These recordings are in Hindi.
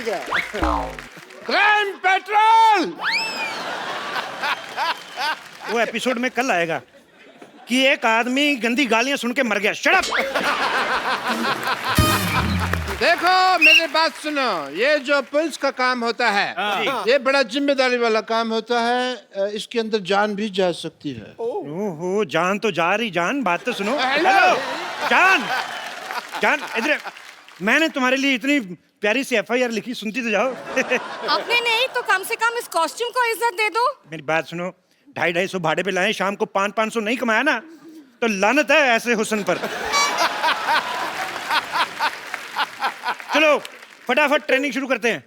गया। Crime petrol. वो एपिसोड में कल आएगा कि एक आदमी गंदी गालियां सुन के मर गया। Shut up. देखो मेरी बात सुनो, ये जो पुलिस का काम होता है ये बड़ा जिम्मेदारी वाला काम होता है। इसके अंदर जान भी जा सकती है। ओहो, जान तो जा रही। जान, बात तो सुनो। हेलो। जान, जान इधर। मैंने तुम्हारे लिए इतनी प्यारी सी FIR लिखी, सुनती तो जाओ। आपने नहीं तो कम से कम इस कॉस्ट्यूम को इज्जत दे दो। मेरी बात सुनो, 250-250 भाड़े पे लाए, शाम को 500-500 नहीं कमाया ना तो लानत है ऐसे हुस्न पर। चलो फटाफट ट्रेनिंग शुरू करते हैं।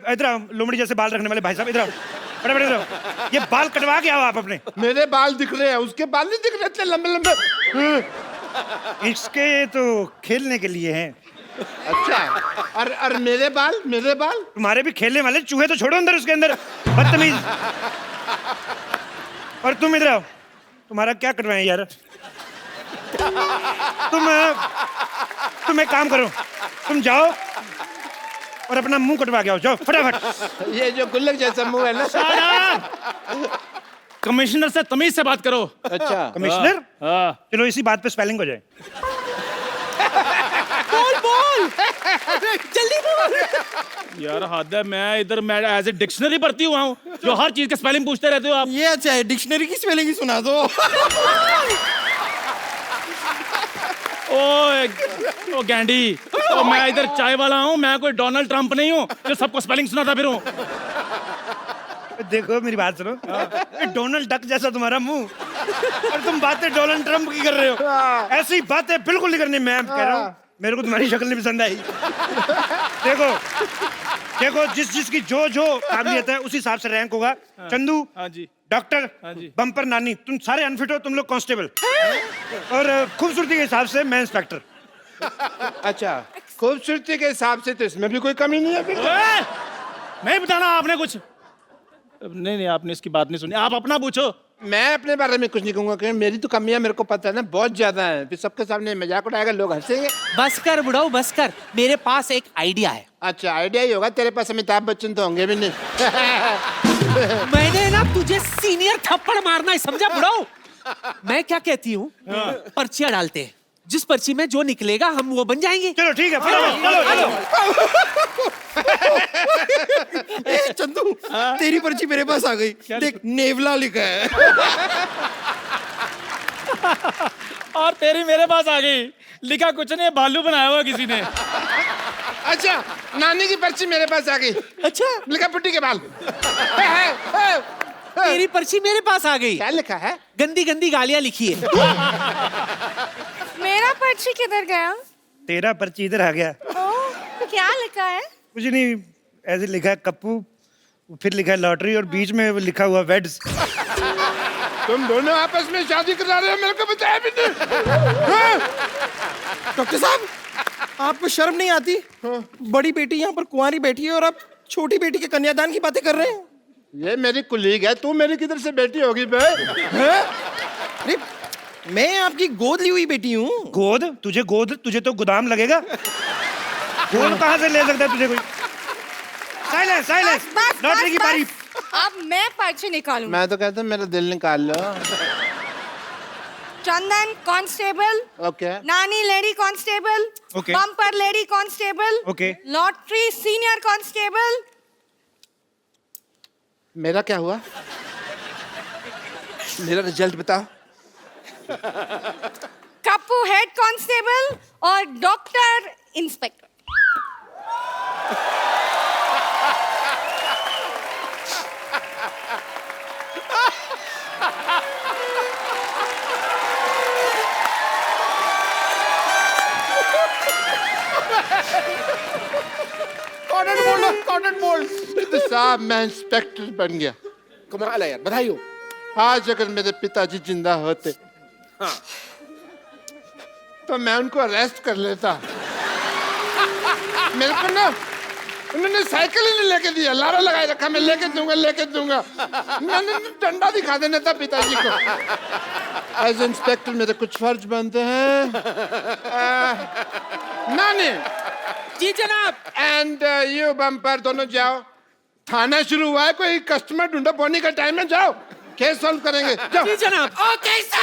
इधर आओ, लोमड़ी जैसे बाल रखने वाले भाई साहब, इधर आओ, फटाफट इधर आओ। ये बाल कटवा के आओ आप अपने। मेरे बाल दिख रहे हैं, उसके बाल नहीं दिख रहे इतने लंबे लंबे। इसके तो खेलने के लिए हैं। अच्छा, और मेरे बाल, मेरे बाल तुम्हारे भी खेलने वाले। चूहे तो छोड़ो अंदर, उसके अंदर बदतमीज। और तुम इधर आओ, तुम्हारा क्या करवाएं यार। तुम एक काम करो, तुम जाओ और अपना मुंह कटवा के आओ। जाओ फटाफट। ये जो गुल्लक जैसा मुंह है ना। कमिश्नर से तमीज से बात करो। अच्छा, कमिश्नर, हाँ। चलो इसी बात पे स्पेलिंग हो जाए। बोल जल्दी बोल। यार हद है, मैं एज ए डिक्शनरी भर्ती हुआ हूँ जो हर चीज का स्पेलिंग पूछते रहते हो आप। ये अच्छा है, डिक्शनरी की स्पेलिंग ही सुना दो। ओ गैंडी, तो मैं इधर चाय वाला हूँ, मैं कोई डोनाल्ड ट्रंप नहीं हूँ जो सबको स्पेलिंग सुनाता फिरूं। देखो मेरी बात सुनो, ये डोनाल्ड डक जैसा तुम्हारा मुंह और तुम बातें डोनाल्ड ट्रंप की कर रहे हो। ऐसी बातें बिल्कुल नहीं करनी। मैं कह रहा हूँ, मेरे को तुम्हारी शक्ल नहीं पसंद आई। देखो देखो, जिसकी जो काबिलियत है उसी हिसाब से रैंक होगा। चंदू हाँ जी, डॉक्टर, हाँ जी। बम्पर नानी, तुम सारे अनफिट हो, तुम लोग कांस्टेबल। और खूबसूरती के हिसाब से मैं इंस्पेक्टर। अच्छा, खूबसूरती के हिसाब से तो इसमें भी कोई कमी नहीं है फिर। नहीं बताना आपने कुछ। नहीं, आपने इसकी बात नहीं सुनी, आप अपना पूछो। मैं अपने बारे में कुछ नहीं कहूंगा क्योंकि मेरी तो कमियां मेरे को पता है ना, बहुत ज्यादा है। फिर सबके सामने मजाक उड़ाएगा, लोग हंसेंगे। बस कर बुढ़ाऊ, बस कर। मेरे पास एक आइडिया है। अच्छा, आइडिया ही होगा तेरे पास। अमिताभ बच्चन तो होंगे भी नहीं। मैंने ना तुझे सीनियर थप्पड़ मारना है, समझा बुढ़ाऊ? मैं क्या कहती हूँ, पर्चियां डालते हैं, जिस पर्ची में जो निकलेगा हम वो बन जाएंगे। चलो ठीक है, चलो। चंदू, तेरी पर्ची मेरे पास आ गई। देख, नेवला लिखा है। और तेरी मेरे पास आ गई, लिखा कुछ नहीं, भालू बनाया हुआ किसी ने। अच्छा, नानी की पर्ची मेरे पास आ गई। अच्छा, लिखा पुट्टी के बाल। तेरी पर्ची मेरे पास आ गई। क्या लिखा है? गंदी गंदी गालियां लिखी है। मेरा पर्ची किधर गया? तेरा पर्ची इधर आ गया। ओ, क्या लिखा है? कुछ नहीं, ऐसे लिखा है कप्पू, फिर लिखा है लॉटरी और बीच में वो लिखा हुआ वेड्स। तुम दोनों आपस में शादी करा रहे हो, मेरे को बताया भी नहीं। डॉक्टर साहब, आपको शर्म नहीं आती? बड़ी बेटी यहाँ पर कुंवारी बैठी है और आप छोटी बेटी के कन्यादान की बातें कर रहे हैं। ये मेरी कुलीग है, तू मेरी किधर से बेटी होगी बे? अरे, मैं आपकी गोद ली हुई बेटी हूँ। गोद? तुझे तो गोदाम लगेगा। गोद कहाँ से ले सकता है तुझे कोई? साइलेंस, लॉटरी की बारी। अब मैं पर्ची निकालूं। मैं तो कहता हूँ मेरा दिल निकाल लो। Chandan constable, okay. Nani lady constable, okay. Bumper lady constable, okay. Lottery senior constable. मेरा क्या हुआ? मेरा रिजल्ट बताओ। कप्पू हेड कांस्टेबल और डॉक्टर इंस्पेक्टर। Corner bold. साहब, मैं इंस्पेक्टर बन गया। कमाल है यार, बधाई हो। आज अगर मेरे पिताजी जिंदा होते तो मैं उनको अरेस्ट कर लेता। मेरे को ना उन्होंने साइकिल ही नहीं लेके दिया, लारा लगाए रखा, मैं लेके दूंगा। मैंने डंडा दिखा देना था पिताजी को। एज इंस्पेक्टर मेरे कुछ फर्ज बनते हैं। नानी, जी जनाब। एंड यू बम्पर दोनों जाओ, थाना शुरू हुआ है, कोई कस्टमर ढूंढो, बोनी का टाइम है, जाओ केस सॉल्व करेंगे, जाओ। जी जनाब। Okay sir.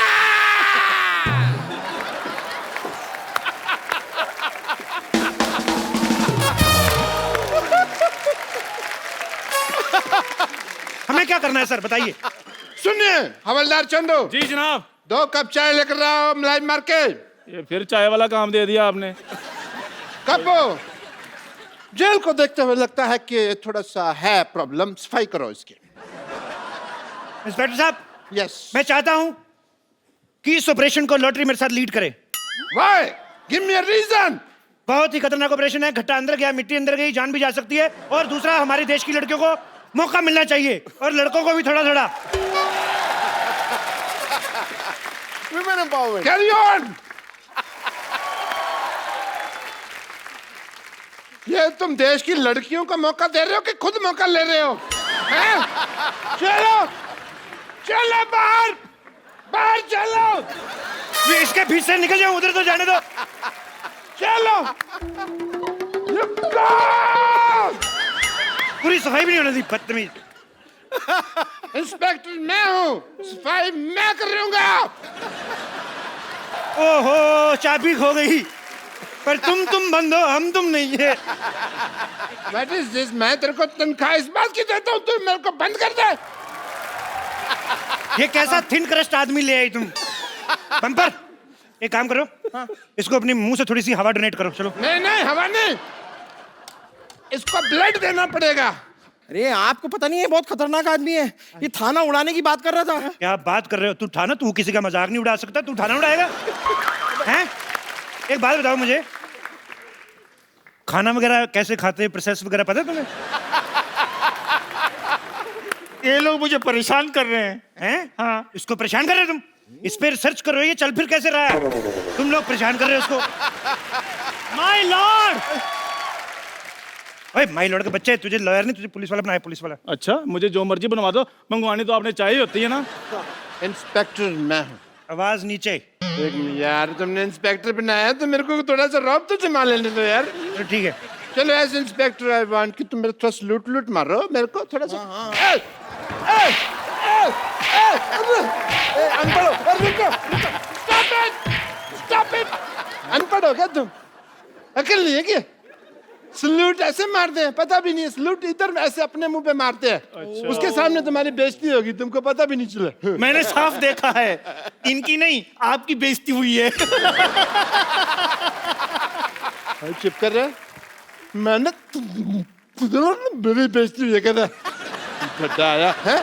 हमें क्या करना है सर, बताइए। सुनिए हवलदार चंदू, जी जनाब। 2 कप चाय लेकर आओ, मलाई मार के। ये फिर चाय वाला काम दे दिया आपने। कपो जेल को देखते हुए लगता है कि थोड़ा सा है प्रॉब्लम, सफाई करो इसकी। इंस्पेक्टर साहब, यस। मैं चाहता हूं कि इस ऑपरेशन को लॉटरी मेरे साथ लीड करे। Why? Give me a reason. बहुत ही खतरनाक ऑपरेशन है, घट्टा अंदर गया, मिट्टी अंदर गई, जान भी जा सकती है। और दूसरा, हमारे देश की लड़कियों को मौका मिलना चाहिए, और लड़कों को भी थोड़ा थोड़ा। Women empowerment. Carry on. ये तुम देश की लड़कियों को मौका दे रहे हो कि खुद मौका ले रहे हो? हैं? चलो चलो बाहर, बाहर चलो। ये इसके बीच से निकल जाओ, उधर तो जाने दो। चलो। पूरी सफाई भी नहीं होने दी, बदतमीज। इंस्पेक्टर मैं हूँ, सफाई मैं करूंगा। ओहो, चाबी खो गई। पर तुम बंद हो, हम तुम नहीं है। What is this? मैं तेरे को तनख्वाह इस बात की देता हूँ, तू मेरे को बंद कर दे। ये कैसा थिन क्रस्ट आदमी ले आई तुम? बम्पर, एक काम करो, इसको अपने मुंह से थोड़ी सी हवा डोनेट करो, चलो। नहीं नहीं, हवा नहीं, इसको ब्लड देना पड़ेगा। अरे आपको पता नहीं है, बहुत खतरनाक आदमी है। ये थाना उड़ाने की बात कर रहा था। क्या बात कर रहे हो? तू थाना, तू किसी का मजाक नहीं उड़ा सकता, तू थाना उड़ाएगा? हैं? एक बात बताओ मुझे, खाना वगैरह कैसे खाते हैं, प्रोसेस वगैरह पता है तुम्हें? ये लोग मुझे परेशान कर रहे हैं। हाँ, इसको परेशान कर रहे हो तुम? इस पे रिसर्च करो, ये चल फिर कैसे रहा है? तुम लोग परेशान कर रहे हो उसको। My Lord. ओए, माई लॉर्ड के बच्चे, तुझे लॉयर नहीं, तुझे पुलिस वाला बनाया, पुलिस वाला। अच्छा, मुझे जो मर्जी बनवा दो, मंगवानी तो आपने चाहिए होती है ना। इंस्पेक्टर मैं हूँ। आवाज नीचे। एक मिनट यार, तुमने इंस्पेक्टर बनाया तो मेरे को थोड़ा सा रौब तो जमा लेने दो यार। तो ठीक है, चलो एज इंस्पेक्टर आई वांट कि तुम मेरे थोड़ा सलूट लूट मारो मेरे को थोड़ा सा। अनपढ़ हो, रुको, स्टॉप इट। अनपढ़ हो क्या तुम? अकल नहीं है क्या? सलूट ऐसे मारते हैं, पता भी नहीं है। सलूट इधर ऐसे अपने मुंह पे मारते हैं। अच्छा। उसके सामने तुम्हारी बेइज्जती होगी, तुमको पता भी नहीं चला। मैंने साफ देखा है, इनकी नहीं आपकी बेइज्जती हुई है। चुप कर रहे, मैंने मेरी बेइज्जती हुई है कहता गड्ढा आया है।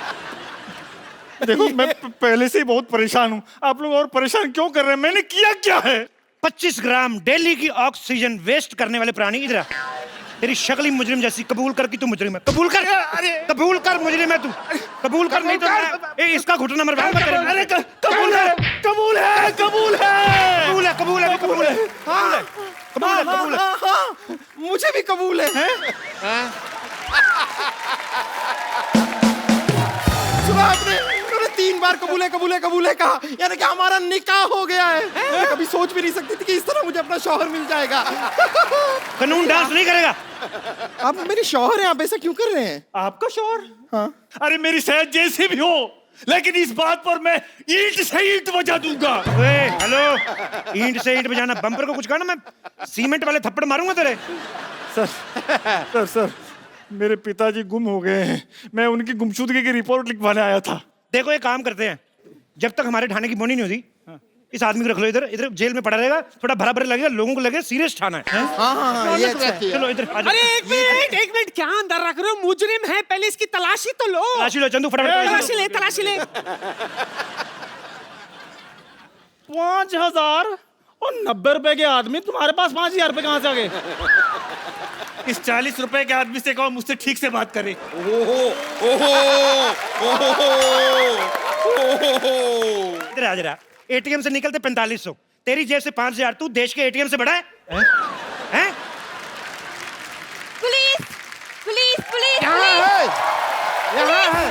देखो, मैं पहले से ही बहुत परेशान हूँ, आप लोग और परेशान क्यों कर रहे हैं? मैंने किया क्या है? 25 ग्राम डेली की ऑक्सीजन वेस्ट करने वाले प्राणी, इधर आ। तेरी शक्ल ही मुजरिम जैसी, कबूल कर कि तू मुजरिम है। कबूल कर, कबूल कर मुजरिम है तू, कबूल कर, नहीं तो इसका घुटना मरवाऊंगा तेरे। अरे कबूल है, कबूल है, कबूल है, कबूल है, कबूल है, कबूल है, कबूल है, कबूल है। मुझे भी कबूल है। सुना आपने? उन्होंने 3 बार कबूल है कहा, यानी कि हमारा निकाह हो गया है। मैं कभी सोच भी नहीं सकती थी कि इस तरह मुझे अपना शौहर मिल जाएगा। कानून डांस नहीं करेगा। आप मेरे शौहर हैं, आप ऐसा क्यों कर रहे हैं? आपका शौहर? हाँ। अरे मेरी सेहत जैसी भी हो, लेकिन इस बात पर मैं ईंट से ईंट बजा दूंगा। हेलो, ईंट से ईंट बजाना, बम्पर को कुछ कहना, मैं सीमेंट वाले थप्पड़ मारूंगा तेरे। सर, मेरे पिताजी गुम हो गए हैं, मैं उनकी गुमशुदगी की रिपोर्ट लिखवाने आया था। देखो, एक काम करते हैं, जब तक हमारे थाने की बोनी नहीं होती, इस आदमी को रख लो इधर, इधर जेल में पड़ा रहेगा, थोड़ा भरा भरा लगेगा, लोगों को लगे सीरियस थाना है। हाँ, ये अच्छा है। चलो इधर आ जाओ। अरे एक मिनट, क्या अंदर रख रहे हो? मुजरिम है, पहले इसकी तलाशी तो लो। तलाशी लो चंदू, फटाफट तलाशी ले। 5000 और 90 रुपए के आदमी, तुम्हारे पास 5000 रुपए कहाँ से आ गए? इस 40 रुपए के आदमी से कहो मुझसे ठीक से बात करे। इधर आ जरा। एटीएम से निकलते 4500, तेरी जेब से 5000, तू देश के एटीएम से बड़ा है? हैं? पुलिस पुलिस पुलिस यहाँ पुलिस है, यहाँ है,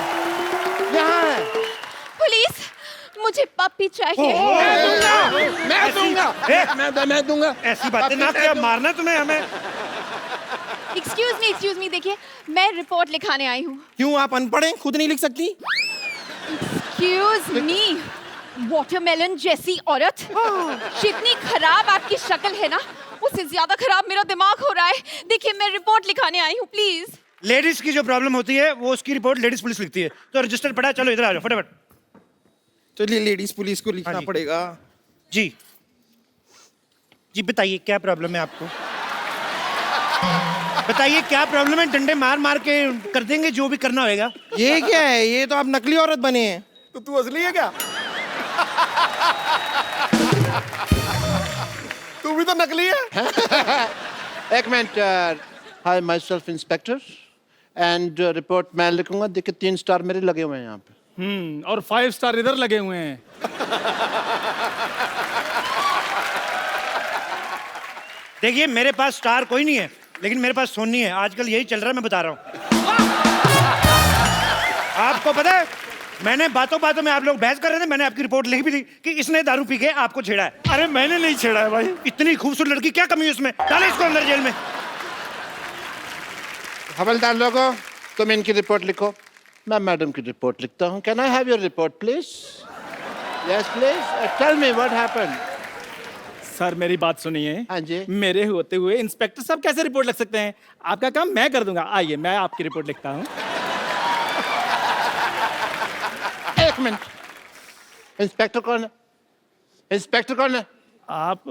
यहाँ है। पुलिस, मुझे पप्पी चाहिए। मैं दूंगा, मैं दूंगा, मैं दूंगा। ऐसी बातें ना किया, मारना तुम्हें हमें। एक्सक्यूज मी, देखिए मैं रिपोर्ट लिखाने आई हूँ। क्यों, आप अनपढ़ हैं, खुद नहीं लिख सकती? एक्सक्यूज मी, वाटरमेलन जैसी औरत, जितनी खराब आपकी शक्ल है ना, उससे ज्यादा खराब मेरा दिमाग हो रहा है। देखिए मैं रिपोर्ट लिखाने आई हूँ, प्लीज। लेडीज की जो प्रॉब्लम होती है वो उसकी रिपोर्ट लेडीज पुलिस लिखती है। तो रजिस्टर पड़ा, चलो इधर आ जाओ फटाफट। चलिए लेडीज पुलिस को लिखना हाँ जी। पड़ेगा। जी जी बताइए क्या प्रॉब्लम है आपको? बताइए क्या प्रॉब्लम है? डंडे मार मार के कर देंगे जो भी करना होगा। ये क्या है? ये तो आप नकली औरत बने हैं। तो तू असली है क्या? तू भी तो नकली है। एक minute. Hi, my self inspector, and report मैं लिखूंगा। देखिए 3 स्टार मेरे लगे हुए हैं यहाँ पे। और 5 स्टार इधर लगे हुए हैं। देखिए मेरे पास स्टार कोई नहीं है, लेकिन मेरे पास सोनी है। आजकल यही चल रहा है, मैं बता रहा हूँ। आपको पता है, मैंने बातों बातों में आप लोग बहस कर रहे थे, मैंने आपकी रिपोर्ट लिख भी दी कि इसने दारू पी के आपको छेड़ा है। अरे मैंने नहीं छेड़ा है भाई। इतनी खूबसूरत लड़की, क्या कमी है उसमें? डाले इसको अंदर जेल में। हवलदार लोगों, तुम इनकी रिपोर्ट लिखो, मैं मैडम की रिपोर्ट लिखता हूँ। Can I have your report please? Yes please, tell me what happened. Sir मेरी बात सुनिए। हाँ जी। मेरे होते हुए इंस्पेक्टर साहब कैसे रिपोर्ट लिख सकते हैं? आपका काम मैं कर दूंगा। आइए मैं आपकी रिपोर्ट लिखता हूँ। एक मिनट, इंस्पेक्टर कौन है? इंस्पेक्टर कौन है? आप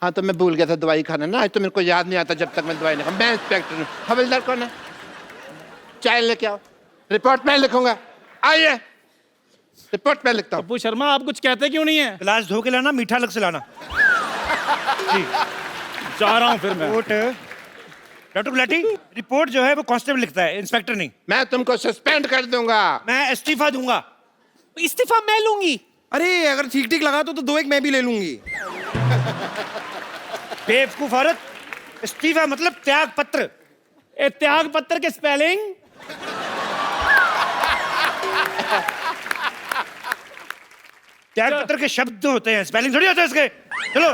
हाँ तो मैं भूल गया था दवाई खाना ना, आज तो मेरे को याद नहीं आता जब तक मैं दवाई नहीं खाऊं। मैं इंस्पेक्टर हूँ। हवलदार कौन है? चाय लेके आओ, रिपोर्ट मैं लिखूंगा। आइए, रिपोर्ट मैं लिखता हूँ। पप्पू शर्मा, आप कुछ कहते क्यों नहीं है? गिलास धो के लाना, मीठा अलग से लाना। जी जा रहा हूँ फिर मैं। रिपोर्ट डॉक्टर गुलाटी, रिपोर्ट जो है वो कांस्टेबल लिखता है, इंस्पेक्टर नहीं। मैं तुमको सस्पेंड कर दूंगा। मैं इस्तीफा दूंगा। इस्तीफा मैं लूंगी। अरे अगर ठीक ठीक लगा तो 2 एक मैं भी ले लूंगी। बेवकूफ औरत, इस्तीफा मतलब त्याग पत्र। ए, त्याग पत्र के स्पेलिंग? त्याग पत्र के शब्द होते हैं, स्पेलिंग थोड़ी होते हैं इसके। चलो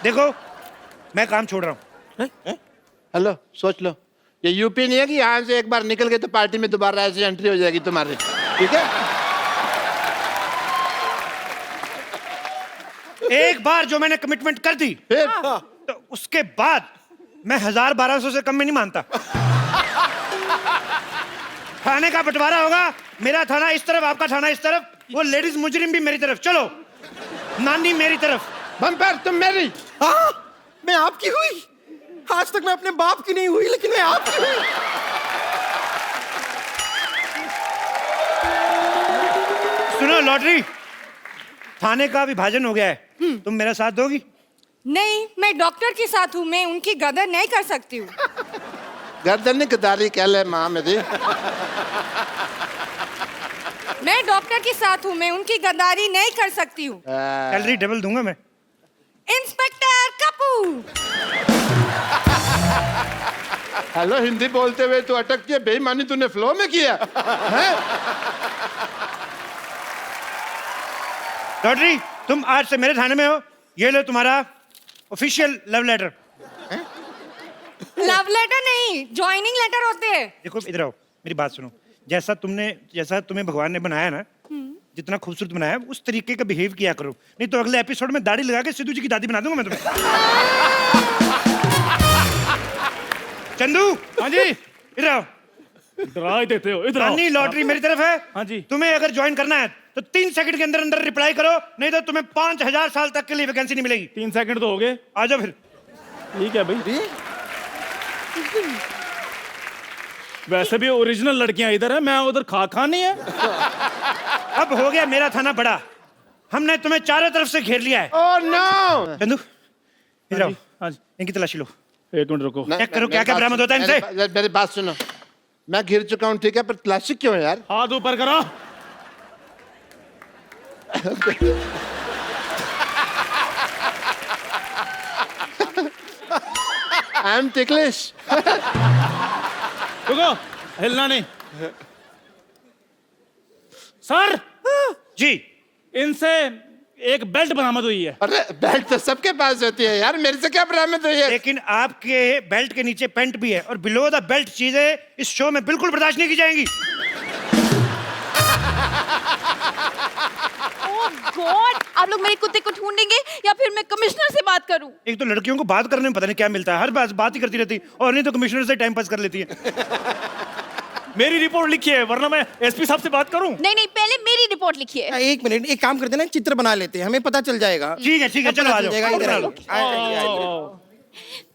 देखो, मैं काम छोड़ रहा हूँ। हेलो, सोच लो, ये यूपी नहीं है कि यहाँ से एक बार निकल गए तो पार्टी में दोबारा ऐसे एंट्री हो जाएगी तुम्हारी। ठीक है? एक बार जो मैंने कमिटमेंट कर दी, फिर तो उसके बाद मैं 1000-1200 से कम में नहीं मानता। थाने का बंटवारा होगा, मेरा थाना इस तरफ, आपका थाना इस तरफ, वो लेडीज मुजरिम भी मेरी तरफ। चलो, नानी मेरी तरफ। बम्पर तुम मेरी। हाँ, मैं आपकी हुई। आज तक मैं अपने बाप की नहीं हुई, लेकिन मैं आपकी हुई। सुनो लॉटरी, थाने का विभाजन हो गया है, तुम मेरा साथ दोगी? नहीं, मैं डॉक्टर के साथ हूँ, मैं उनकी गदर नहीं कर सकती हूँ। गर्दन गदारी कह ले माँ मेरी। मैं डॉक्टर के साथ हूँ, मैं उनकी गद्दारी नहीं कर सकती हूँ। सैलरी डबल दूंगा मैं। इंस्पेक्टर कपूर। हेलो, हिंदी बोलते हुए तो अटक के बेईमानी तूने फ्लो में किया है? लॉटरी, तुम आज से मेरे थाने में हो। ये लो तुम्हारा official love letter. Love letter नहीं, ज्वाइनिंग लेटर होते हैं। देखो इधर आओ, मेरी बात सुनो। जैसा तुम्हें भगवान ने बनाया ना, जितना खूबसूरत बनाया, उस तरीके का बिहेव किया करो, नहीं तो अगले एपिसोड में दाढ़ी लगा के सिद्धू जी की दादी बना दूंगा मैं तुम्हें। चंदू, हाँ जी। इधर आओ। डरा ही देते हो। इधर आओ। नानी लॉटरी मेरी तरफ है। हाँ जी। तुम्हें अगर ज्वाइन करना है तो 3 सेकंड के अंदर अंदर रिप्लाई करो, नहीं तो तुम्हें 5000 साल तक के लिए वैकेंसी नहीं मिलेगी। 3 सेकंड तो हो गए। आ जाओ फिर। ठीक है भाई। वैसे भी ओरिजिनल लड़कियां इधर है, मैं उधर खा नहीं है। अब हो गया मेरा थाना बड़ा, हमने तुम्हें चारों तरफ से घेर लिया है। Oh no. चंदू इधर आओ, हाँ जी। इनकी तलाशी लो। 1 मिनट रुको। चेक करो क्या क्या बरामद होता है इनसे। मेरी बात सुनो, मैं घिर चुका हूँ, ठीक है, पर तलाशी क्यों है यार? हाथ ऊपर करो। I am ticklish. रुको, हिलना नहीं। सर जी, इनसे एक बेल्ट बरामद हुई है। अरे बेल्ट तो सबके पास होती है यार, मेरे से क्या बरामद हुई है? लेकिन आपके बेल्ट के नीचे पेंट भी है और बिलो द बेल्ट चीजें इस शो में बिल्कुल बर्दाश्त नहीं की जाएंगी। ओह गॉड, आप लोग मेरे कुत्ते को ढूंढेंगे या फिर मैं कमिश्नर से बात करूं? एक तो लड़कियों को बात करने में पता नहीं क्या मिलता है, हर बात ही करती रहती और नहीं तो कमिश्नर से टाइम पास कर लेती है। मेरी रिपोर्ट लिखी है, वरना मैं एसपी साहब से बात करूं। नहीं नहीं, पहले मेरी रिपोर्ट लिखिए। एक मिनट, एक काम करते हैं ना, चित्र बना लेते हैं, हमें पता चल जाएगा। ठीक है चलो आ जाओ। इधर आइए।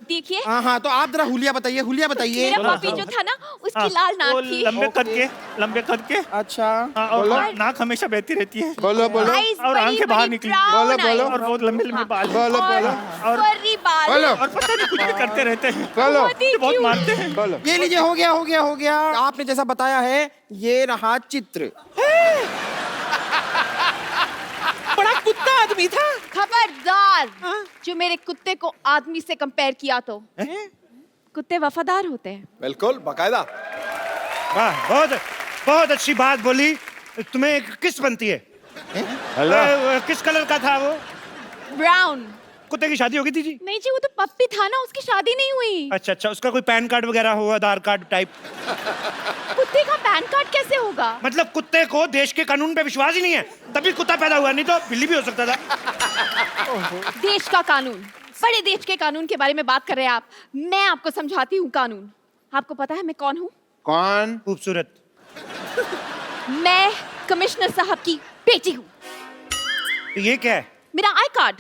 देखिए, हाँ हाँ, तो आप जरा हुलिया बताइए, हुलिया बताइए। मेरा पपी जो था ना, उसकी लाल वो नाक थी। लंबे कद के। अच्छा, हाँ, और नाक हमेशा बहती रहती है। बोलो बोलो Eyes और बड़ी आंखें बाहर बड़ी निकली। brown बोलो, eyes। और बहुत लंबे लंबे बाल। बोलो बोलो और furry बाल। बोलो और पता नहीं कुछ भी करते रहते हैं। बोलो बहुत ही बहुत cute। मारते हैं। बोलो। ये लीजिए, हो गया हो गया हो गया। आपने जैसा बताया है, ये रहा चित्र। बड़ा कुत्ता आदमी था। खबरदार, जो मेरे कुत्ते को आदमी से कंपेयर किया तो। कुत्ते वफादार होते हैं। बिल्कुल बाकायदा। वाह, बहुत अच्छी बात बोली। तुम्हें किस बनती है? किस कलर का था वो? ब्राउन। कुत्ते की शादी हो गई थी जी? नहीं जी, वो तो पप्पी था ना, उसकी शादी नहीं हुई। अच्छा, उसका कोई पैन कार्ड वगैरह हो, आधार कार्ड टाइप? कुत्ते का पैन कार्ड कैसे होगा? मतलब कुत्ते को देश के कानून पे विश्वास ही नहीं है, तभी कुत्ता पैदा हुआ, नहीं तो बिल्ली भी हो सकता था। देश का कानून, बड़े देश के कानून के बारे में बात कर रहे हैं आप। मैं आपको समझाती हूँ कानून। आपको पता है मैं कौन हूँ? कौन? खूबसूरत। मैं कमिश्नर साहब की बेटी हूँ। ये क्या है? मेरा आई कार्ड।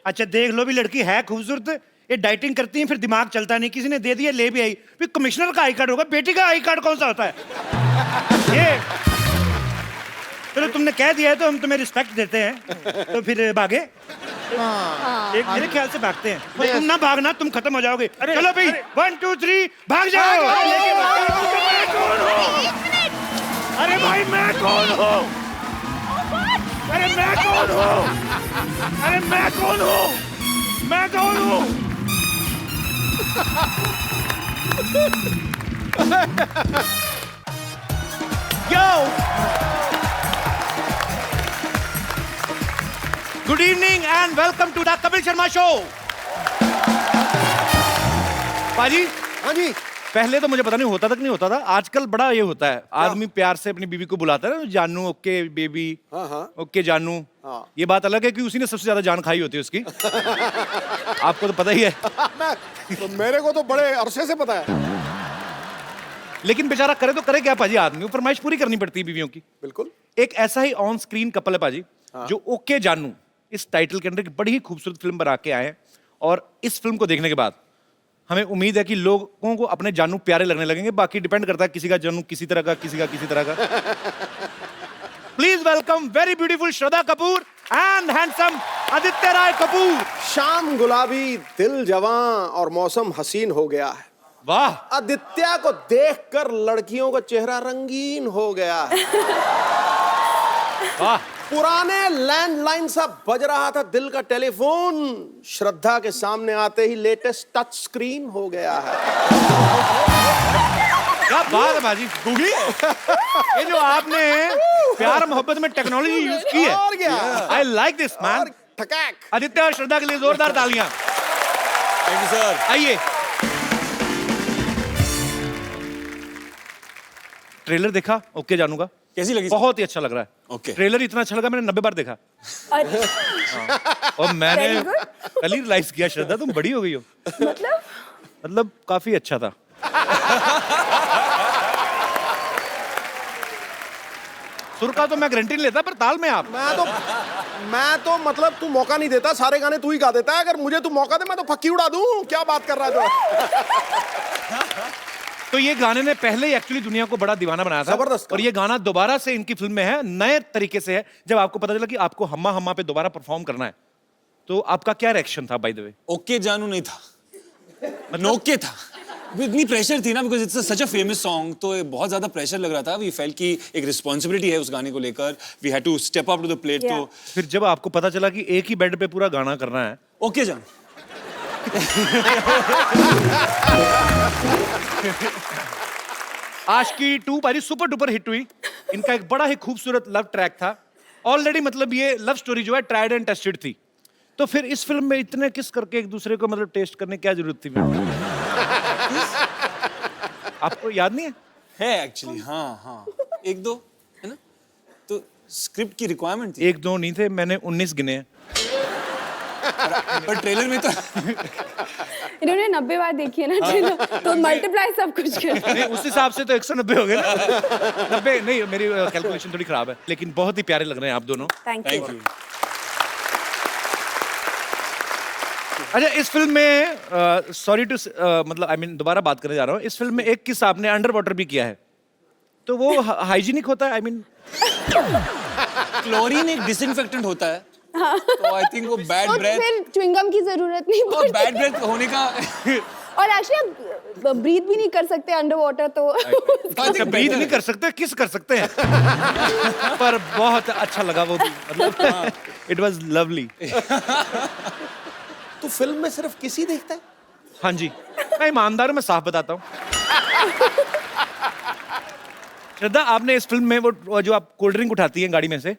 अच्छा, देख लो भी, लड़की है खूबसूरत, ये डाइटिंग करती है, फिर दिमाग चलता नहीं, किसी ने दे दिया, ले भी आई। फिर कमिश्नर का आई कार्ड होगा, बेटी का आई कार्ड कौन सा होता है? ये चलो, तुमने कह दिया है तो हम तुम्हें रिस्पेक्ट देते हैं, तो फिर भागे। एक मेरे ख्याल से भागते हैं। पर तुम ना भागना, तुम खत्म हो जाओगे। चलो भाई, 1 2 3 भाग जाओ। अरे भाई, मैं कौन हूँ? अरे मैं कौन हूँ? अरे मैं कौन हूँ? मैं कौन हूँ? Yo! Good evening and welcome to the Kapil Sharma Show. पाजी, हाँ जी। पहले तो मुझे पता नहीं होता तक नहीं होता था, आजकल बड़ा ये होता है, आदमी प्यार से अपनी बीवी को बुलाता है ना, जानू, ओके बेबी, ओके जानू। ये बात अलग है कि उसी ने सबसे ज्यादा जान खाई होती है उसकी। आपको तो पता ही है। तो मेरे को तो बड़े अरसे से पता है। लेकिन बेचारा करे तो करे क्या पाजी, आदमी को फरमाइश पूरी करनी पड़ती है बीवियों की। बिल्कुल। एक ऐसा ही ऑन स्क्रीन कपल है पाजी, जो ओके जानू इस टाइटल के अंदर एक बड़ी ही खूबसूरत फिल्म बना के आए हैं, और इस फिल्म को देखने के बाद हमें उम्मीद है कि लोगों को अपने जानू प्यारे लगने लगेंगे। बाकी डिपेंड करता है, किसी का जानू किसी तरह का, किसी का किसी तरह का। Please welcome very beautiful Shraddha Kapoor and handsome Aditya Roy Kapoor. शाम गुलाबी, दिल जवां और मौसम हसीन हो गया है। वाह, आदित्य को देखकर लड़कियों का चेहरा रंगीन हो गया है। वाह, पुराने लैंडलाइन सा बज रहा था दिल का टेलीफोन, श्रद्धा के सामने आते ही लेटेस्ट टच स्क्रीन हो गया है। क्या बात है बाजी, गूगली। ये जो आपने प्यार मोहब्बत में टेक्नोलॉजी यूज की है, और क्या? I like this man. ठकैक। आदित्य और श्रद्धा के लिए जोरदार तालियां। Thank you sir. आइए। ट्रेलर देखा ओके जानू का? कैसी लगी? बहुत ही अच्छा लग रहा है। ओके। ट्रेलर इतना अच्छा लगा, मैंने 90 बार देखा। और मैंने कल ही रियलाइज किया, श्रद्धा तुम बड़ी हो गई हो। मतलब काफी अच्छा था। सुर का तो मैं गारंटी नहीं लेता, पर ताल में आप। मैं तो मतलब तू मौका नहीं देता, सारे गाने तू ही गा देता है। अगर मुझे तू मौका दे, मैं तो फक्की उड़ा दूं। क्या बात कर रहा है तो ये गाने ने पहले ही एक्चुअली दुनिया को बड़ा दीवाना बनाया था। जबरदस्त। और ये गाना दोबारा से इनकी फिल्म में है, नए तरीके से है। जब आपको पता चला कि आपको हम्मा हम्मा पे दोबारा परफॉर्म करना है, तो आपका क्या रिएक्शन था बाय द वे? ओके जानू नहीं था, नोके था। इतनी प्रेशर थी ना, because it's such a famous song, तो बहुत ज्यादा प्रेशर लग रहा था। वी फेल्ट कि एक रिस्पॉन्सिबिलिटी है उस गाने को लेकर, we had to step up to the plate. तो फिर जब आपको पता चला कि एक ही बेड पे पूरा गाना करना है, ओके जान। आशिकी 2 पारी सुपर डुपर हिट हुई। इनका एक बड़ा ही खूबसूरत लव ट्रैक था, ऑलरेडी मतलब ये लव स्टोरी जो है ट्राइड एंड टेस्टेड थी, तो फिर इस फिल्म में इतने किस करके एक दूसरे को मतलब टेस्ट करने की क्या जरूरत थी? आपको याद नहीं है? एक्चुअली हाँ एक दो है ना, तो स्क्रिप्ट की रिक्वायरमेंट थी। एक दो नहीं थे, मैंने 19 गिने हैं। पर ट्रेलर में तो इन्होंने 90 बार देखी है ना ट्रेलर, तो मल्टीप्लाई सब कुछ कर। नहीं, उस हिसाब से तो 190 हो गए ना। 90 नहीं, मेरी कैलकुलेशन थोड़ी खराब है, लेकिन बहुत ही प्यारे लग रहे हैं आप दोनों। Thank thank you. यू। अच्छा, इस फिल्म में सॉरी टू मतलब आई मीन दोबारा बात करने जा रहा हूँ, इस फिल्म में एक किस्सा आपने अंडर वाटर भी किया है, तो वो हाइजीनिक होता है? आई मीन क्लोरीन एक डिसइंफेक्टेंट होता है, तो आई थिंक वो बैड और ब्रेथ फिर च्युइंगम की जरूरत नहीं और पड़ती। बैड ब्रेथ होने का और एक्चुअली आप ब्रीथ भी नहीं कर सकते अंडर वाटर, तो अच्छा, ब्रीथ नहीं कर सकते, किस कर सकते हैं। पर बहुत अच्छा लगा वो भी, मतलब इट वाज लवली। तू फिल्म में सिर्फ किसी देखता है? हाँ जी, मैं ईमानदार हूं, मैं साफ बताता हूँ। श्रद्धा, आपने इस फिल्म में वो जो आप कोल्ड ड्रिंक उठाती हैं गाड़ी में से,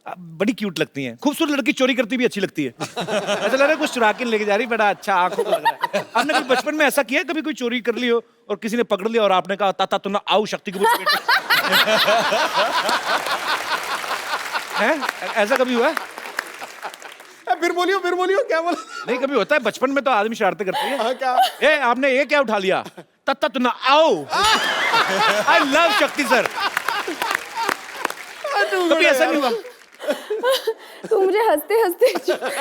आप बड़ी क्यूट लगती हैं। खूबसूरत लड़की चोरी करती भी अच्छी लगती है। ऐसा लग रहा है कुछ चुरा के लेके जा रही, बड़ा अच्छा आंखों को लग रहा है। आपने कभी बचपन में ऐसा किया, कभी कोई चोरी कर ली हो और किसी ने पकड़ लिया और आपने कहा ताता तू ना आओ शक्ति कपूर के बेटे? हैं? ऐसा कभी हुआ है? फिर बोलियो क्या बोला? नहीं, कभी होता है बचपन में तो आदमी शरारतें करती है। हाँ, क्या? ए, आपने ये क्या उठा लिया? तत्ता तू ना आओ। आई लव शक्ति सर। कभी ऐसा नहीं हुआ? तो मुझे हंसते हंसते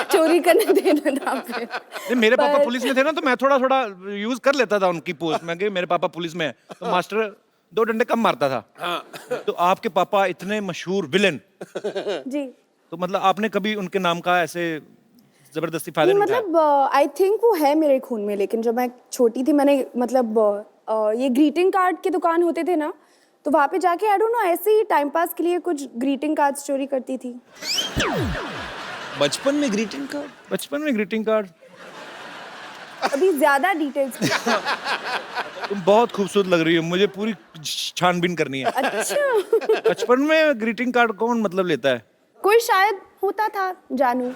चोरी करने देना था फिर। नहीं, मेरे पापा पुलिस में थे ना, तो मैं थोड़ा थोड़ा यूज कर लेता था उनकी पोस्ट में कि मेरे पापा पुलिस में है, तो मास्टर 2 डंडे कम मारता था। तो आपके पापा इतने मशहूर विलेन, जी, तो मतलब आपने कभी उनके नाम का ऐसे जबरदस्ती फायदा नहीं उठाया? मतलब आई थिंक वो है मेरे खून में, लेकिन जब मैं छोटी थी मैंने मतलब ये ग्रीटिंग कार्ड की दुकान होते थे ना, तो वहाँ पे जाके आई डोंट नो ऐसे ही टाइम पास के लिए कुछ ग्रीटिंग कार्ड्स चोरी करती थी। बचपन में ग्रीटिंग कार्ड? बचपन में ग्रीटिंग कार्ड? अभी ज्यादा डिटेल्स। तुम बहुत खूबसूरत लग रही हो, मुझे पूरी छानबीन करनी है। अच्छा। बचपन में ग्रीटिंग कार्ड कौन मतलब लेता है? कोई शायद होता था, जानू।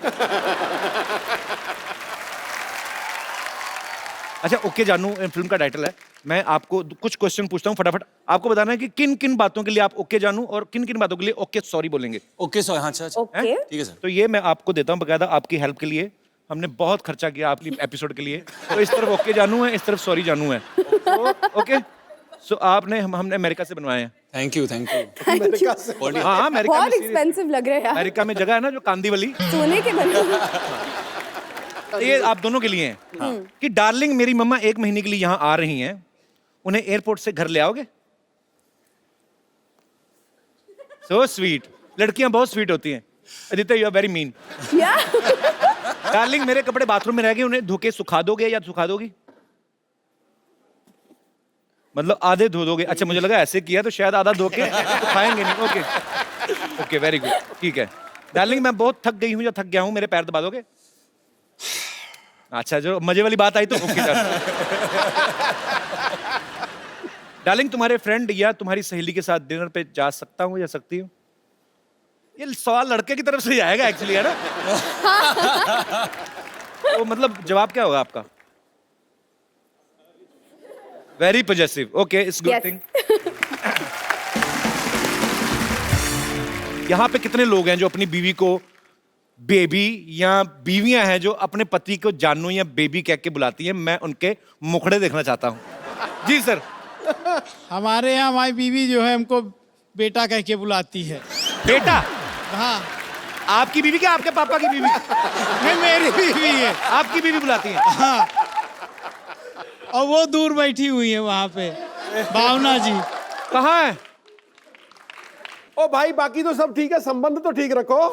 अच्छा, ओके जानू फिल्म का टाइटल है। मैं आपको कुछ क्वेश्चन पूछता हूँ, फटाफट आपको बताना है कि किन किन बातों के लिए आप ओके जानू और किन किन बातों के लिए ओके सॉरी बोलेंगे। ओके सॉरी, हाँ अच्छा ओके। ठीक है सर। तो ये मैं आपको देता हूँ बकायदा आपकी हेल्प के लिए। हमने बहुत खर्चा किया आपकी एपिसोड के लिए, तो इस तरफ ओके जानू है, इस तरफ सॉरी जानू है। ओके, सो आपने हमने अमेरिका से बनवाए हैं। Thank you. हाँ, अमेरिका बहुत में एक्सपेंसिव लग रहा है यार। अमेरिका में जगह है ना जो कांदी वाली, सोने के बने। ये आप दोनों के लिए हैं कि डार्लिंग मेरी मम्मा 1 महीने के लिए यहाँ आ रही हैं, उन्हें एयरपोर्ट से घर ले आओगे? सो स्वीट, लड़कियां बहुत स्वीट होती हैं। Aditya, you are very mean. Darling मेरे कपड़े बाथरूम में रह गए, उन्हें धो के सुखा दोगे या सुखा दोगी? मतलब आधे धो दोगे? अच्छा, मुझे लगा ऐसे किया तो शायद आधा धो के सुखाएंगे नहीं। ओके ओके, वेरी गुड, ठीक है। डार्लिंग मैं बहुत थक गई हूँ या थक गया हूँ, मेरे पैर दबा दोगे? अच्छा, जो मजे वाली बात आई तो ओके। डार्लिंग तुम्हारे फ्रेंड या तुम्हारी सहेली के साथ डिनर पे जा सकता हूँ या सकती हूँ? ये सवाल लड़के की तरफ से ही आएगा एक्चुअली, है ना? तो मतलब जवाब क्या होगा आपका? Very positive. Okay, it's good thing. यहाँ पे कितने लोग हैं जो अपनी बीवी को बेबी, या बीवियां हैं जो अपने पति को जानू या बेबी कह के बुलाती हैं? मैं उनके मुखड़े देखना चाहता हूँ। जी सर। हमारे यहाँ हमारी बीवी जो है हमको बेटा कह के बुलाती है। बेटा? हाँ। आपकी बीवी क्या आपके पापा की बीवी? नहीं, मेरी बीवी है। आपकी बीवी बुलाती है? हाँ। और वो दूर बैठी हुई है वहाँ पे, भावना जी। कहाँ है? ओ भाई, बाकी तो सब ठीक है, संबंध तो ठीक रखो।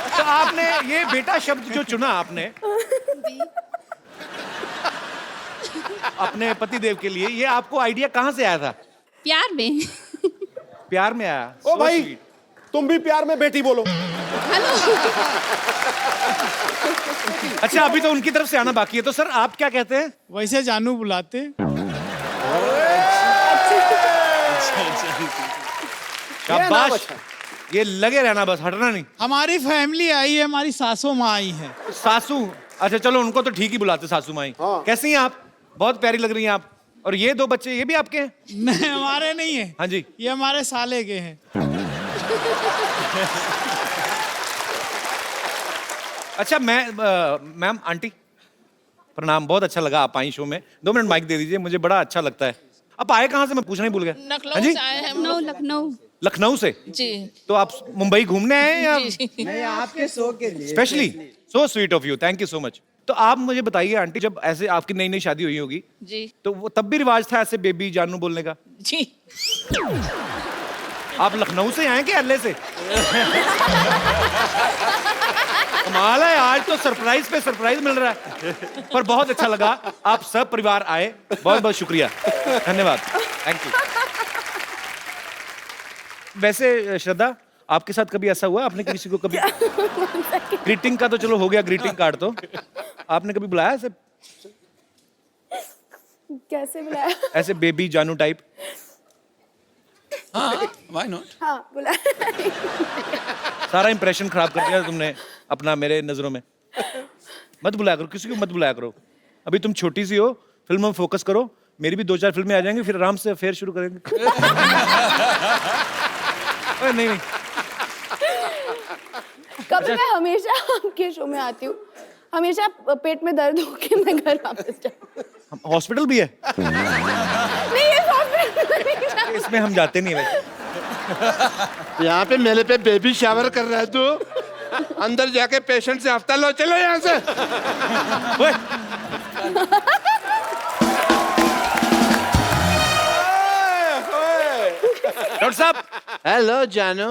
तो आपने ये बेटा शब्द जो चुना आपने अपने पति देव के लिए, ये आपको आइडिया कहाँ से आया था? प्यार में। प्यार में आया? ओ भाई, तुम भी प्यार में बेटी बोलो। अच्छा, अभी तो उनकी तरफ से आना बाकी है, तो सर आप क्या कहते हैं? वैसे जानू बुलाते। शाबाश, ये लगे रहना बस, हटना नहीं। हमारी फैमिली आई है, हमारी सासू माँ आई है। सासू, अच्छा चलो उनको तो ठीक ही बुलाते सासू माई। कैसी हैं आप? बहुत प्यारी लग रही हैं आप। और ये 2 बच्चे, ये भी आपके हैं? नहीं, हमारे नहीं है। हाँ जी। ये हमारे साले के हैं। अच्छा मैम आंटी प्रणाम, बहुत अच्छा लगा आप आई शो में। 2 मिनट माइक दे दीजिए, मुझे बड़ा अच्छा लगता है। आप आए कहाँ से, मैं पूछना ही भूल गया। हाँ जी? लखनऊ। लखनऊ से? जी। तो आप मुंबई घूमने आए हैं या नहीं, आपके शो के लिए specially? So sweet of you, thank you so much. तो आप मुझे बताइए आंटी, जब ऐसे आपकी नई नई शादी हुई होगी जी। तो वो तब भी रिवाज था ऐसे बेबी जानू बोलने का? जी। आप लखनऊ से आए कि एलए से? कमाल है, आज तो सरप्राइज पे सरप्राइज मिल रहा है। पर बहुत अच्छा लगा, आप सब परिवार आए, बहुत बहुत शुक्रिया, धन्यवाद, थैंक यू। वैसे श्रद्धा, आपके साथ कभी ऐसा हुआ, आपने किसी को कभी ग्रीटिंग का तो चलो हो गया, ग्रीटिंग कार्ड तो आपने कभी बुलाया ऐसे? कैसे बुलाया? ऐसे बेबी जानू टाइप? हाँ, why not? हाँ बुलाया। सारा इंप्रेशन खराब कर दिया तुमने अपना मेरे नजरों में। मत बुलाया करो, किसी को मत बुलाया करो। अभी तुम छोटी सी हो, फिल्म में फोकस करो। मेरी भी 2-4 फिल्में आ जाएंगी, फिर आराम से अफेयर शुरू करेंगे। नहीं नहीं, कभी मैं हमेशा आपके शो में आती हूँ, हमेशा पेट में दर्द होके मैं घर वापस जाती हूँ। हॉस्पिटल भी है? नहीं, ये हॉस्पिटल नहीं जाती। इसमें हम जाते नहीं वैसे। यहाँ पे मेले पे बेबी शावर कर रहा है तू, अंदर जाके पेशेंट से हफ्ता लो, चलो यहाँ से। ओए, डॉक्टर साहब। हेलो जानू,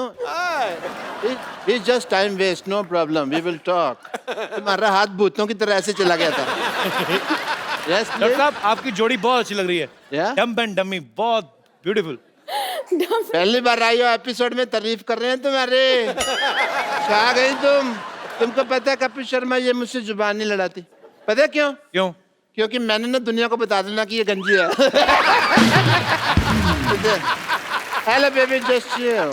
it's just time waste, no problem, we will talk. तुम्हारा हाथ भूतों की तरह ऐसे चला गया था। यस डॉक्टर साहब, आपकी जोड़ी बहुत अच्छी लग रही है। Yeah? डम्प एंड डमी, बहुत ब्यूटीफुल। पहली बार आई हो एपिसोड में, तारीफ कर रहे हैं तुम्हारे। छा गई तुमको पता है कपिल शर्मा ये मुझसे जुबान नहीं लड़ाती, पता है क्यों? क्यों? क्योंकि मैंने ना दुनिया को बता देना कि ये गंजी है। Hello baby, just chill.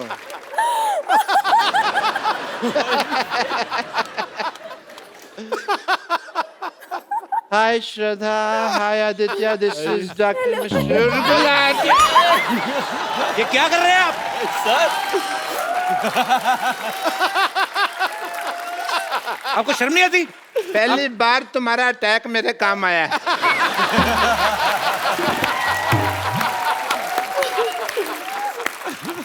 Hi Shraddha, hi Aditya, this is doctor मशहूर गुलाटी। ये क्या कर रहे हैं आप? आपको शर्म नहीं आती? पहली बार तुम्हारा अटैक मेरे काम आया है।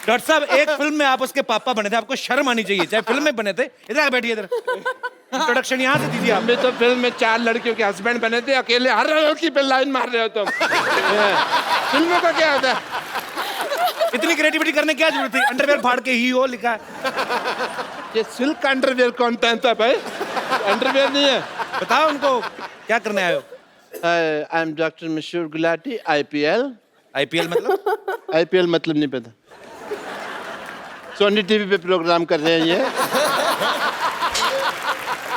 डॉक्टर साहब, एक फिल्म में आप उसके पापा बने थे, आपको शर्म आनी चाहिए, चाहे फिल्म में बने थे। इधर आके बैठिए, इधर इंट्रोडक्शन यहाँ से दीजिए। आप भी तो फिल्म में 4 लड़कियों के हस्बैंड बने थे, अकेले हर लड़की पे लाइन मार रहे हो तुम। फिल्मों का क्या होता है? इतनी क्रिएटिविटी करने की क्या जरूरत थी? अंडरवेयर फाड़ के ही हो लिखा है। ये सिल्क अंडरवेयर कौन पहनता है भाई? अंडरवेयर नहीं है। बताओ उनको क्या करने आए हो? आई एम डॉक्टर मशहूर गुलाटी, IPL। IPL मतलब? IPL मतलब नहीं पता। सोनी टीवी पे प्रोग्राम कर रहे हैं ये।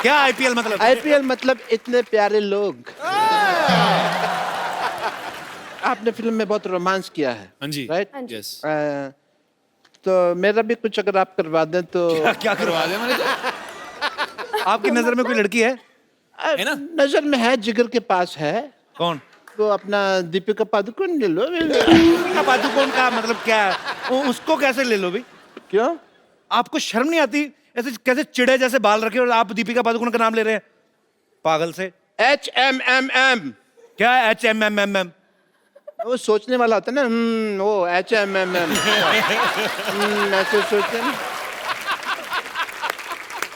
क्या IPL मतलब? IPL मतलब इतने प्यारे लोग। आपने फिल्म में बहुत रोमांस किया है। हाँ जी। राइट? यस। तो मेरा भी कुछ अगर आप करवा दें तो। क्या करवा दें मैंने? आपकी नजर में कोई लड़की है? है ना? नजर में है, जिगर के पास है। कौन? तो अपना दीपिका पादुकोण ले लो। दीपिका पादुकोण का मतलब क्या है? उसको कैसे ले लो भी? क्यों? आपको शर्म नहीं आती? ऐसे कैसे चिड़े जैसे बाल रखे और आप दीपिका पादुकोण का नाम ले रहे हैं? पागल से। HMMM। क्या है HMMM? वो सोचने वाला होता है ना, वो HMMM। ऐसे सोचते हैं।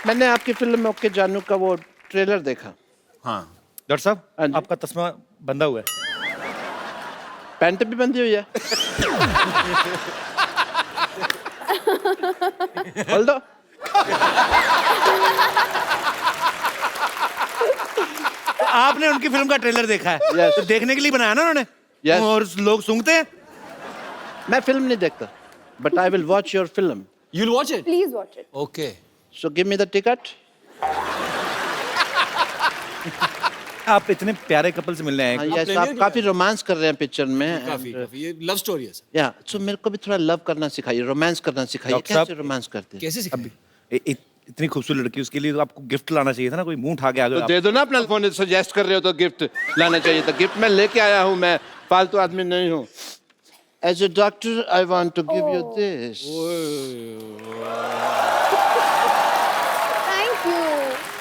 मैंने आपकी फिल्म ओके जानू का वो ट्रेलर देखा। हाँ। डॉक्टर हाँ साहब, जी। आपका तस्मा बंधा हुआ है। पैंट भी बंधी हुई है। खोल दो। तो आपने उनकी फिल्म का ट्रेलर देखा है? Yes. तो देखने के लिए बनाया ना उन्होंने? Yes. और लोग सूंघते हैं? मैं फिल्म नहीं देखता, but I will watch your film. You'll watch it? Please watch it. Okay. So give me the ticket. आप इतने प्यारे कपल से मिलने आए हैं। यस, आप काफी रोमांस कर रहे हैं पिक्चर में। काफी ये लव स्टोरी है सर। या सो मेरे को भी थोड़ा लव करना सिखाइए, रोमांस करना सिखाइए। डॉक्टर साहब, कैसे रोमांस करते हैं? कैसे सिखाएं? इतनी खूबसूरत लड़की, उसके लिए तो आपको गिफ्ट लाना चाहिए था ना, कोई मुंह उठा के आ तो गया। दे दो ना अपना फोन, सजेस्ट कर रहे हो तो गिफ्ट लाना चाहिए था। गिफ्ट मैं लेके आया हूँ, मैं फालतू आदमी नहीं हूँ। As a doctor I want to give you this. Thank you.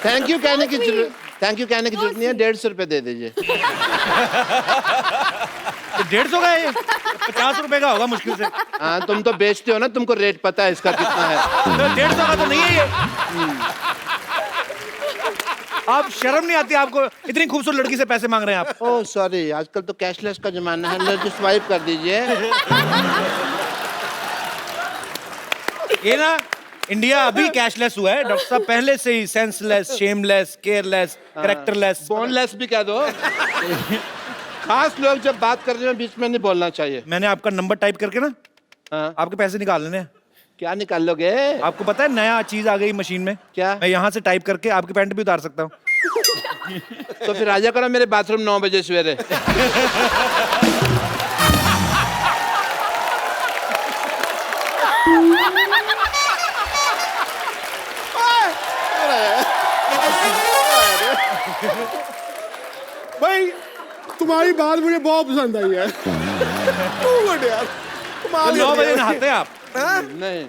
Thank you कहने की जरूरत, थैंक यू कहने की जरूरत नहीं है। 150 रुपए दे दीजिए। 150 का है ये? 50 रुपए का होगा मुश्किल से। हाँ, तुम तो बेचते हो ना, तुमको रेट पता है इसका कितना है। 150 का तो नहीं है ये। आप शर्म नहीं आती आपको? इतनी खूबसूरत लड़की से पैसे मांग रहे हैं आप। ओह सॉरी, आजकल तो कैशलेस का जमाना है, लो जस्ट स्वाइप कर दीजिए। ये ना इंडिया अभी कैशलेस हुआ है डॉक्टर साहब, पहले से ही senseless, shameless, careless, characterless, boneless भी कह दो। खास लोग जब बात कर रहे हैं बीच में नहीं बोलना चाहिए। मैंने आपका नंबर टाइप करके ना आपके पैसे निकाल लेने हैं। क्या निकाल लोगे? आपको पता है नया चीज आ गई मशीन में, क्या? मैं यहाँ से टाइप करके आपकी पैंट भी उतार सकता हूँ। तो फिर आजा करो मेरे बाथरूम 9 बजे सवेरे। भाई तुम्हारी बात मुझे बहुत पसंद आई है। गुड यार, कमाल 9 बजे नहाते हैं आप? नहीं,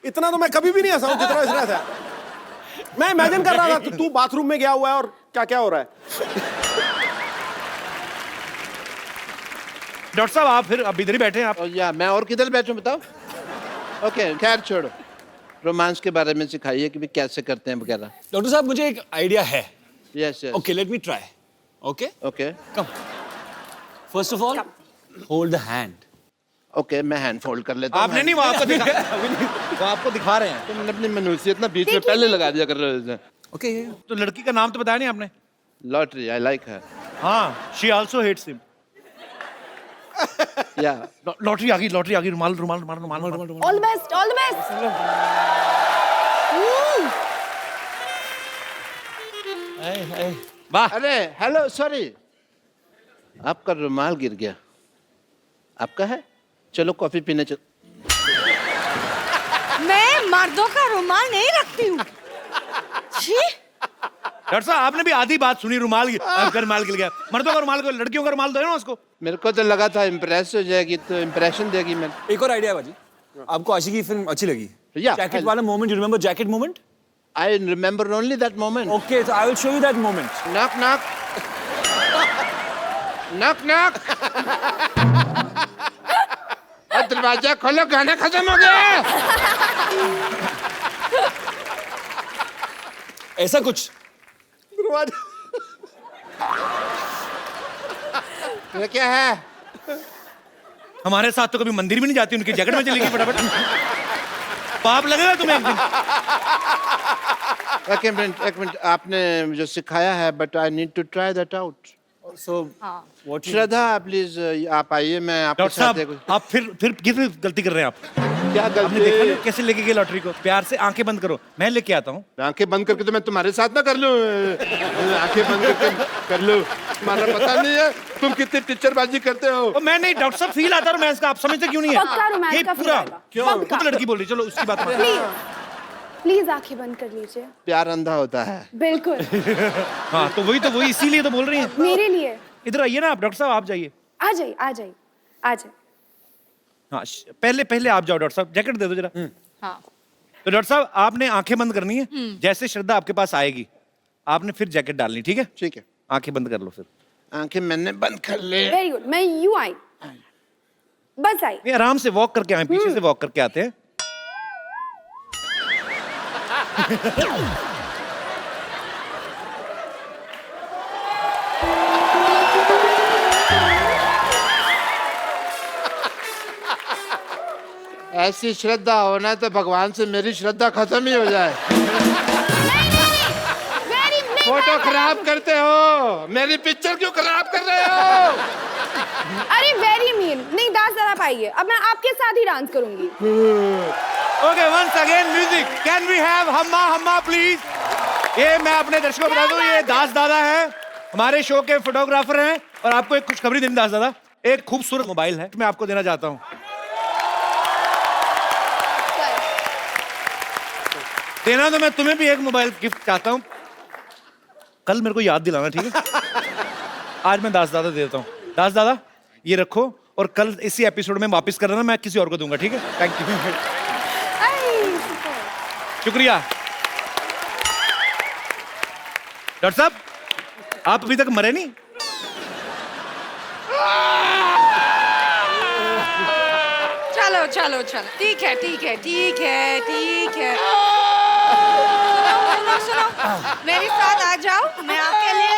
इतना तो मैं कभी भी नहीं हंसा हूं जितना इसने हंसा। मैं इमेजिन कर रहा था कि तू बाथरूम में गया हुआ है और क्या क्या हो रहा है। डॉक्टर साहब आप फिर अब इधर ही बैठे हैं आप। या मैं और किधर बैठूं बताओ? ओके, खैर छोड़ो, रोमांस के बारे में सिखाइए कि भी कैसे करते हैं वगैरह। डॉक्टर साहब मुझे एक आइडिया है। Yes yes, okay let me try. Okay okay come. First of all hold the hand. Okay, मैं हैंड फोल्ड कर लेता हूं। आपने नहीं, वो आपको वो आपको दिखा रहे हैं। तुमने अपनी मनुष्यत ना बीच में पहले लगा दिया कर रहे हो। ओके तो लड़की का नाम तो बताया नहीं आपने? लॉटरी, आई लाइक हर। हाँ, शी आल्सो हेट्स हिम। या लॉटरी आ गई, लॉटरी आ गई। रुमाल रुमाल रुमाल रुमाल रुमाल। All the best, all the best. वाह। अरे हेलो, सॉरी, आपका रुमाल गिर गया। आपका है? चलो कॉफी पीने चल। मैं मर्दों का रुमाल नहीं रखती हूँ। छी, डॉक्टर साहब आपने भी आधी बात सुनी। रुमाल आपका रुमाल गिर गया। मर्दों का रुमाल को, लड़कियों का रुमाल दो ना उसको। मेरे को तो लगा था इम्प्रेस हो जाएगी तो इम्प्रेशन देगी। मैं एक और आइडिया है बाजी। आपको आशिकी की फिल्म अच्छी लगी? Yeah, जैकेट वाला moment, you remember jacket moment? I remember only that moment. Okay so I will show you that moment. Knock knock knock knock. दरवाजा खोलो, गाना खत्म हो गया। ऐसा कुछ। ये क्या है? हमारे साथ तो कभी मंदिर भी नहीं जाती, उनकी जैकेट में चली गई फटाफट। पाप लगेगा तुम्हें एक दिन। एक मिनट, आपने जो सिखाया है, but I need to try that out. So what Shraddha please आप आइए, मैं आपके डॉक्टर साथ साहब आप फिर किस गलती कर रहे हैं आप? क्या आपने देखा गलती? नहीं कैसे लेके गए लॉटरी को? प्यार से आंखें बंद करो, मैं लेके आता हूँ। आंखें बंद करके तो मैं तुम्हारे साथ ना कर लूं। आंखें बंद करके कर लूं, तुम्हारा पता नहीं है तुम कितनी टीचरबाजी करते हो। और मैं नहीं डॉक्टर साहब, फील आता है रोमांस का, आप समझते क्यों नहीं है? पक्का रोमांस ये का feel पूरा आएगा। क्यों खुद लड़की बोल रही, चलो उसकी बात मान। प्लीज प्लीज आंखें बंद कर लीजिए। प्यार अंधा होता है। बिल्कुल, हाँ तो वही इसीलिए तो बोल रही हैं। मेरे लिए। इधर आइए ना आप डॉक्टर साहब, आप जाइए। आ जाइए, आ जाइए, आ जाइए। हाँ पहले आप जाओ डॉक्टर साहब, जैकेट दे दो जरा। हाँ। तो डॉक्टर साहब आपने आंखें बंद करनी है, जैसे श्रद्धा आपके पास आएगी आपने फिर जैकेट डालनी, ठीक है? ठीक है, आंखें बंद कर लो फिर। आंखें मैंने बंद कर ले। वेरी गुड, मैं यूं आई, बस आई। नहीं आराम से वॉक करके आए, पीछे से वॉक करके आते हैं। ऐसी श्रद्धा होना तो भगवान से मेरी श्रद्धा खत्म ही हो जाए। फोटो खराब करते हो, मेरी पिक्चर क्यों खराब कर रहे हो? अरे वेरी मीन, नहीं डांस जरा पाइए, अब मैं आपके साथ ही डांस करूंगी। Okay once again music, can we have Humma Humma please. ये मैं अपने दर्शकों को बता दूं, ये दास दादा है हमारे शो के फोटोग्राफर हैं और आपको एक खुशखबरी देने दास दादा, एक खूबसूरत मोबाइल है मैं आपको देना चाहता हूँ। देना तो मैं तुम्हें भी एक मोबाइल गिफ्ट चाहता हूँ, कल मेरे को याद दिलाना, ठीक है? आज मैं दास दादा दे देता हूँ। दास दादा ये रखो और कल इसी एपिसोड में वापस कर देना, मैं किसी और को दूंगा, ठीक है? थैंक यू, शुक्रिया। डॉक्टर साहब आप अभी तक मरे नहीं? चलो चलो चलो, ठीक है ठीक है ठीक है ठीक है। सुनो, मेरे साथ आ जाओ, मैं आपके लिए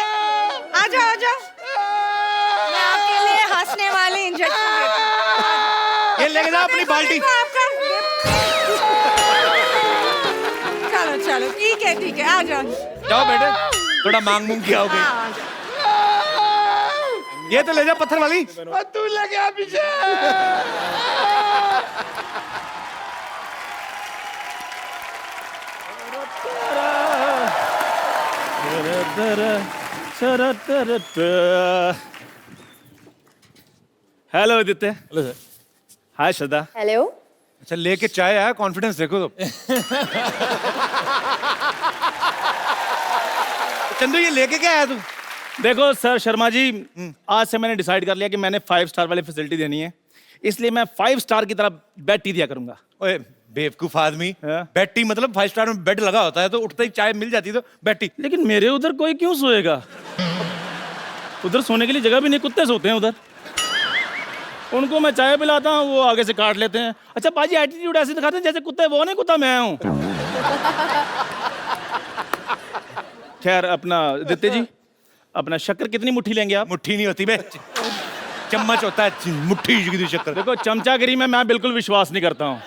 आ जाओ, मैं आपके लिए हंसने वाले इंजेक्शन देती हूँ। ये लेके जाओ अपनी बाल्टी। आपका चलो चलो ठीक है आ जाओ। जाओ बेटे, थोड़ा मांग मूंग किया होगी। हाँ, आ जाओ। ये तो ले जा पत्थर वाली। तू लगे आ पीछे। Hello Aditya. Hello sir. Hi Shraddha. Hello. अच्छा लेके चाय आया, कॉन्फिडेंस देखो तो। चंदू ये लेके क्या आया तू? देखो सर शर्मा जी, आज से मैंने डिसाइड कर लिया कि मैंने 5 स्टार वाली फैसिलिटी देनी है, इसलिए मैं 5 स्टार की तरह बेड टी दिया करूंगा। ओए बेवकूफ आदमी, हाँ? बेड टी मतलब 5 स्टार में बेड लगा होता है, तो उठते ही चाय मिल जाती तो बेड टी। लेकिन मेरे उधर कोई क्यों सोएगा? उधर सोने के लिए जगह भी नहीं, कुत्ते सोते हैं उधर। उनको मैं चाय पिलाता हूँ, वो आगे से काट लेते हैं। अच्छा पाजी एटीट्यूड ऐसे दिखाते हैं जैसे कुत्ते वो नहीं, कुत्ता मैं हूँ। खैर अपना आदित्य जी, अपना शक्कर कितनी मुट्ठी लेंगे आप? मुट्ठी नहीं होती बे, चम्मच होता है, मुट्ठी की शक्कर। देखो चमचागिरी में मैं बिल्कुल विश्वास नहीं करता हूँ।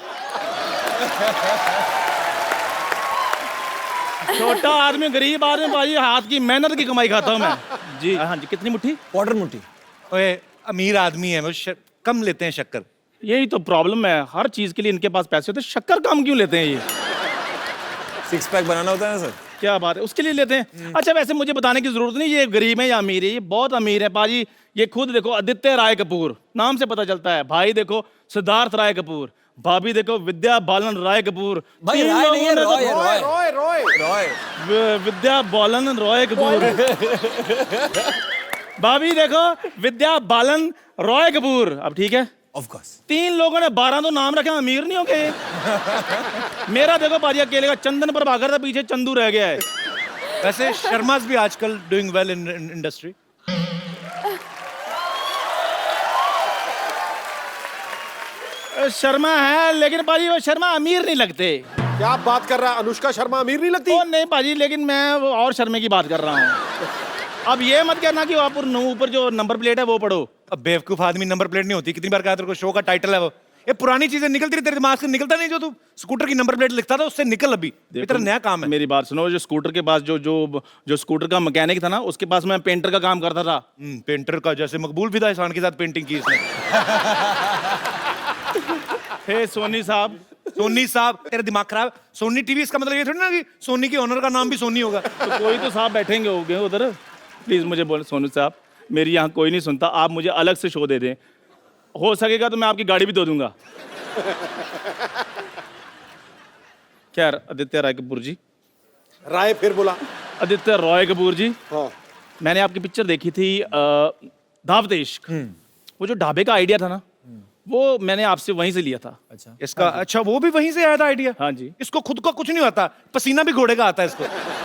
छोटा आदमी गरीब आदमी भाई हाथ की मेहनत की कमाई खाता हूँ मैं। जी हाँ जी, कितनी मुट्ठी? क्वार्टर मुट्ठी। ओए अमीर आदमी है वो, कम लेते हैं शक्कर। यही तो प्रॉब्लम है, हर चीज के लिए इनके पास पैसे होते हैं, शक्कर कम क्यों लेते हैं ये? 6 पैक बनाना होता है ना सर। क्या बात है, उसके लिए लेते हैं। अच्छा वैसे मुझे बताने की जरूरत नहीं ये गरीब है या अमीर है, ये बहुत अमीर है पाजी। ये खुद देखो आदित्य राय कपूर, नाम से पता चलता है। भाई देखो सिद्धार्थ राय कपूर, भाभी देखो विद्या बालन राय कपूर। भाई तीन राय लोगों नहीं है, ने तो- रॉय है, रॉय रॉय रॉय रॉय। विद्या बालन रॉय कपूर। भाभी देखो विद्या बालन रॉय कपूर। अब ठीक है, ऑफ कोर्स। 3 लोगों ने 12 तो नाम रखे, अमीर नहीं हो गए। मेरा देखो बाजी अकेले का चंदन पर भागर था, पीछे चंदू रह गया है। वैसे शर्माज भी आजकल doing well in industry. Sharma है लेकिन बाजी वो शर्मा अमीर नहीं लगते। क्या बात कर रहा है? अनुष्का शर्मा अमीर नहीं लगती? ओ नहीं बाजी, लेकिन मैं वो और शर्मे की बात कर रहा हूँ। अब ये मत कहना कि आप ऊपर जो नंबर प्लेट है वो पढ़ो। अब बेवकूफ आदमी नंबर प्लेट नहीं होती, कितनी बार कहा तेरे को, शो का टाइटल है वो। ये पुरानी चीजें निकलती रही तेरे दिमाग से, निकलता नहीं। जो तू स्कूटर की नंबर प्लेट लिखता था उससे निकल, अभी तेरा नया काम है। मेरी बात सुनो, जो स्कूटर के पास जो स्कूटर का मैकेनिक था ना, उसके पास मैं पेंटर का काम करता था। पेंटर का, जैसे मकबूल फिदा एहसान के साथ पेंटिंग की इसने। हे सोनी साहब। सोनी साहब तेरा दिमाग खराब। सोनी टीवी, इसका मतलब ये थोड़ी ना कि सोनी के ओनर का नाम भी सोनी होगा। तो कोई तो साहब बैठेंगे होंगे उधर। प्लीज मुझे बोले सोनू साहब, मेरी यहाँ कोई नहीं सुनता, आप मुझे अलग से शो दे दें। हो सकेगा तो मैं आपकी गाड़ी भी दे दूंगा। क्या आदित्य राय कपूर जी? राय फिर बोला। आदित्य रॉय कपूर जी, हाँ। मैंने आपकी पिक्चर देखी थी दावत इश्क। वो जो ढाबे का आइडिया था ना, वो मैंने आपसे वहीं से लिया था। अच्छा इसका, अच्छा वो भी वहीं से आया था आइडिया? हाँ जी। इसको खुद को कुछ नहीं आता, पसीना भी घोड़े का आता है इसको।